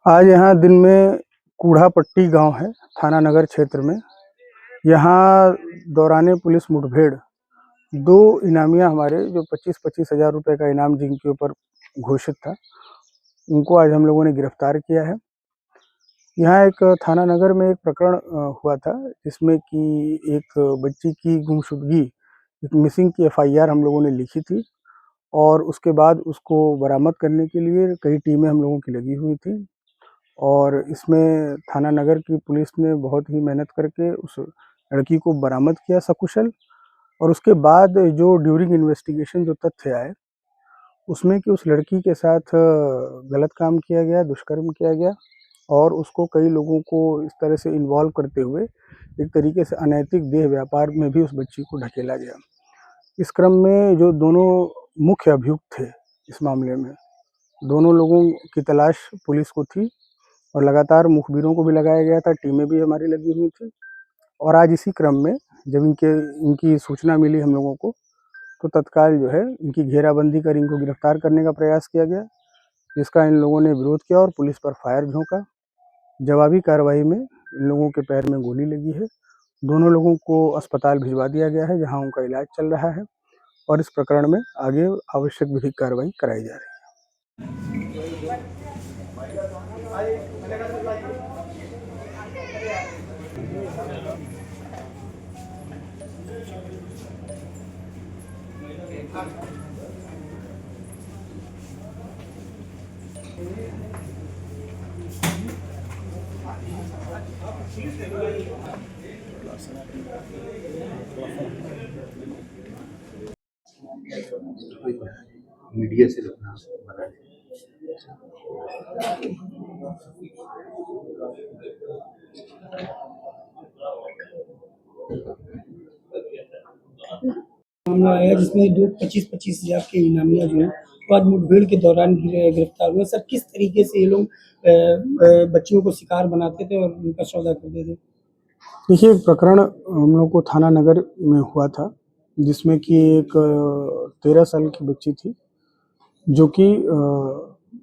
आज यहाँ दिन में कूढ़ापट्टी गांव है, थाना नगर क्षेत्र में। यहाँ दौरान पुलिस मुठभेड़ 2 इनामिया हमारे जो 25-25 हज़ार रुपए का इनाम जिनके ऊपर घोषित था, उनको आज हम लोगों ने गिरफ्तार किया है। यहाँ एक थाना नगर में एक प्रकरण हुआ था, जिसमें कि एक बच्ची की गुमशुदगी, एक मिसिंग की एफआईआर हम लोगों ने लिखी थी और उसके बाद उसको बरामद करने के लिए कई टीमें हम लोगों की लगी हुई थी। और इसमें थाना नगर की पुलिस ने बहुत ही मेहनत करके उस लड़की को बरामद किया सकुशल। और उसके बाद जो ड्यूरिंग इन्वेस्टिगेशन जो तथ्य आए, उसमें कि उस लड़की के साथ गलत काम किया गया, दुष्कर्म किया गया और उसको कई लोगों को इस तरह से इन्वॉल्व करते हुए एक तरीके से अनैतिक देह व्यापार में भी उस बच्ची को ढकेला गया। इस क्रम में जो दोनों मुख्य अभियुक्त थे इस मामले में, दोनों लोगों की तलाश पुलिस को थी और लगातार मुखबिरों को भी लगाया गया था, टीमें भी हमारी लगी हुई थी। और आज इसी क्रम में जब इनकी सूचना मिली हम लोगों को, तो तत्काल जो है इनकी घेराबंदी कर इनको गिरफ्तार करने का प्रयास किया गया, जिसका इन लोगों ने विरोध किया और पुलिस पर फायर झोंका। जवाबी कार्रवाई में इन लोगों के पैर में गोली लगी है। दोनों लोगों को अस्पताल भिजवा दिया गया है, जहां उनका इलाज चल रहा है और इस प्रकरण में आगे आवश्यक विधिक कार्रवाई कराई जा रही मीडिया से रखना बना है। मामला आया जिसमें दो 25-25 हज़ार के इनामिया जो हैं वो आज मुठभेड़ के दौरान गिरफ्तार हुए। सर, किस तरीके से ये लोग बच्चियों को शिकार बनाते थे और उनका सौदा करते थे? देखिए, एक प्रकरण हम लोग को थाना नगर में हुआ था, जिसमें कि एक 13 साल की बच्ची थी, जो कि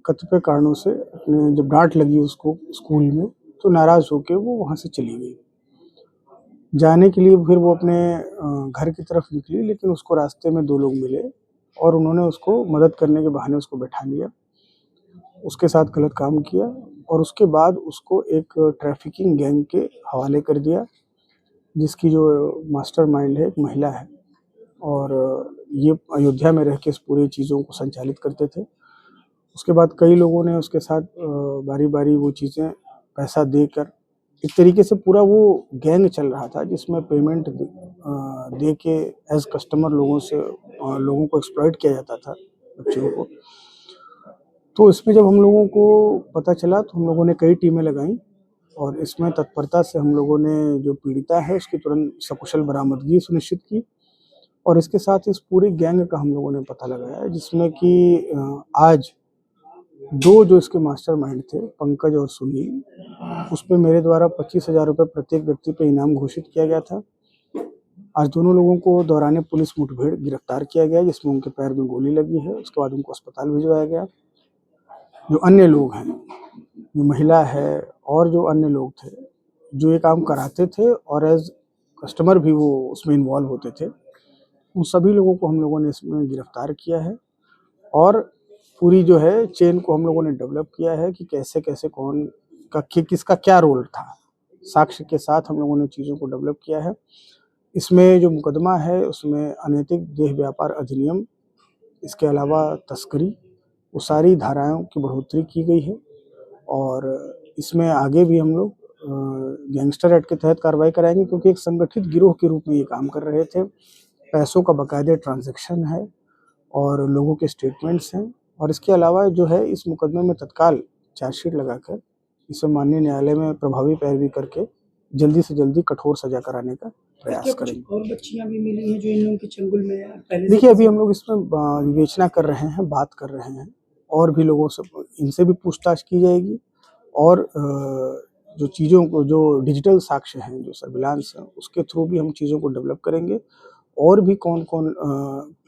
कतिपय कारणों से अपने जब डांट लगी उसको स्कूल में, तो नाराज़ होकर वो वहाँ से चली गई। जाने के लिए फिर वो अपने घर की तरफ निकली, लेकिन उसको रास्ते में 2 लोग मिले और उन्होंने उसको मदद करने के बहाने उसको बैठा लिया, उसके साथ गलत काम किया और उसके बाद उसको एक ट्रैफिकिंग गैंग के हवाले कर दिया, जिसकी जो मास्टरमाइंड है एक महिला है और ये अयोध्या में रह के इस पूरी चीज़ों को संचालित करते थे। उसके बाद कई लोगों ने उसके साथ बारी-बारी वो चीज़ें पैसा देकर एक तरीके से पूरा वो गैंग चल रहा था, जिसमें पेमेंट दे के एज़ कस्टमर लोगों को एक्सप्लॉइट किया जाता था, बच्चियों को। तो इसमें जब हम लोगों को पता चला, तो हम लोगों ने कई टीमें लगाईं और इसमें तत्परता से हम लोगों ने जो पीड़िता है उसकी तुरंत सकुशल बरामदगी सुनिश्चित की और इसके साथ इस पूरे गैंग का हम लोगों ने पता लगाया, जिसमें कि आज 2 जो इसके मास्टरमाइंड थे, पंकज और सुनील, उसपे मेरे द्वारा 25,000 रुपये प्रत्येक व्यक्ति पे इनाम घोषित किया गया था। आज दोनों लोगों को दौरान पुलिस मुठभेड़ गिरफ्तार किया गया, जिसमें उनके पैर में गोली लगी है। उसके बाद उनको अस्पताल भिजवाया गया। जो अन्य लोग हैं, जो महिला है और जो अन्य लोग थे, जो ये काम कराते थे और एज़ कस्टमर भी वो उसमें इन्वॉल्व होते थे, उन सभी लोगों को हम लोगों ने इसमें गिरफ्तार किया है और पूरी जो है चेन को हम लोगों ने डेवलप किया है कि कैसे-कैसे कौन का किसका क्या रोल था। साक्ष्य के साथ हम लोगों ने चीज़ों को डेवलप किया है। इसमें जो मुकदमा है उसमें अनैतिक देह व्यापार अधिनियम, इसके अलावा तस्करी, वो सारी धाराओं की बढ़ोतरी की गई है और इसमें आगे भी हम लोग गैंगस्टर एक्ट के तहत कार्रवाई कराएंगे, क्योंकि एक संगठित गिरोह के रूप में ये काम कर रहे थे। पैसों का बाकायदे ट्रांजैक्शन है और लोगों के स्टेटमेंट्स हैं और इसके अलावा जो है इस मुकदमे में तत्काल चार्जशीट लगाकर इसे माननीय न्यायालय में प्रभावी पैरवी करके जल्दी से जल्दी कठोर सजा कराने का प्रयास करेंगे। और बच्चियां भी मिली हैं जो इन लोगों के चंगुल में पहले? देखिए, अभी हम लोग इसमें विवेचना कर रहे हैं, बात कर रहे हैं और भी लोगों से इनसे भी पूछताछ की जाएगी और जो चीज़ों को जो डिजिटल साक्ष्य हैं, जो सर्विलांस है, उसके थ्रू भी हम चीज़ों को डेवलप करेंगे और भी कौन-कौन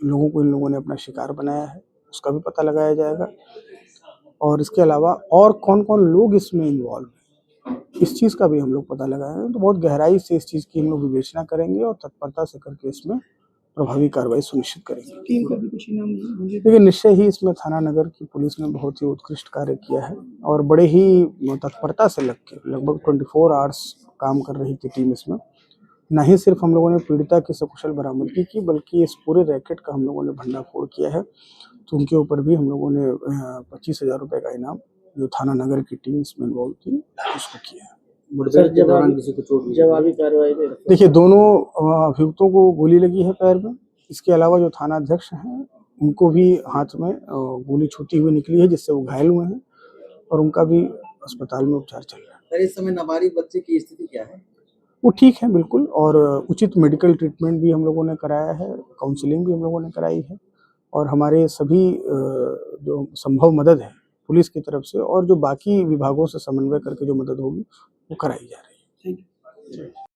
लोगों को इन लोगों ने अपना शिकार बनाया है, उसका भी पता लगाया जाएगा। और इसके अलावा और कौन कौन लोग इसमें इन्वॉल्व हैं, इस चीज़ का भी हम लोग पता लगाए हैं। तो बहुत गहराई से इस चीज़ की हम लोग विवेचना करेंगे और तत्परता से करके इसमें प्रभावी कार्रवाई सुनिश्चित करेंगे। टीम का भी कुछ इनाम मुझे देखिए, निश्चय ही इसमें थाना नगर की पुलिस ने बहुत ही उत्कृष्ट कार्य किया है और बड़े ही तत्परता से लग के लगभग 24 आवर्स काम कर रही थी टीम इसमें। न ही सिर्फ हम लोगों ने पीड़िता की सकुशल बरामदगी की, बल्कि इस पूरे रैकेट का हम लोगों ने भंडाफोड़ किया है। तो उनके ऊपर भी हम लोगों ने 25,000 रुपये का इनाम, जो थाना नगर की टीम इसमें इन्वॉल्व थी, उसको किया है। मुठभेड़ के दौरान किसी को चोट भी लगी? जवाबी कार्रवाई में देखिए, दोनों अभियुक्तों को गोली लगी है पैर में। इसके अलावा जो थाना अध्यक्ष हैं, उनको भी हाथ में गोली छूटी हुई निकली है, जिससे वो घायल हुए हैं और उनका भी अस्पताल में उपचार चल रहा है। सर, इस समय नाबालिग बच्चे की स्थिति क्या है? वो ठीक है बिल्कुल, और उचित मेडिकल ट्रीटमेंट भी हम लोगों ने कराया है, काउंसलिंग भी हम लोगों ने कराई है और हमारे सभी जो संभव मदद है पुलिस की तरफ से और जो बाकी विभागों से समन्वय करके जो मदद होगी वो कराई जा रही है। ठीक है।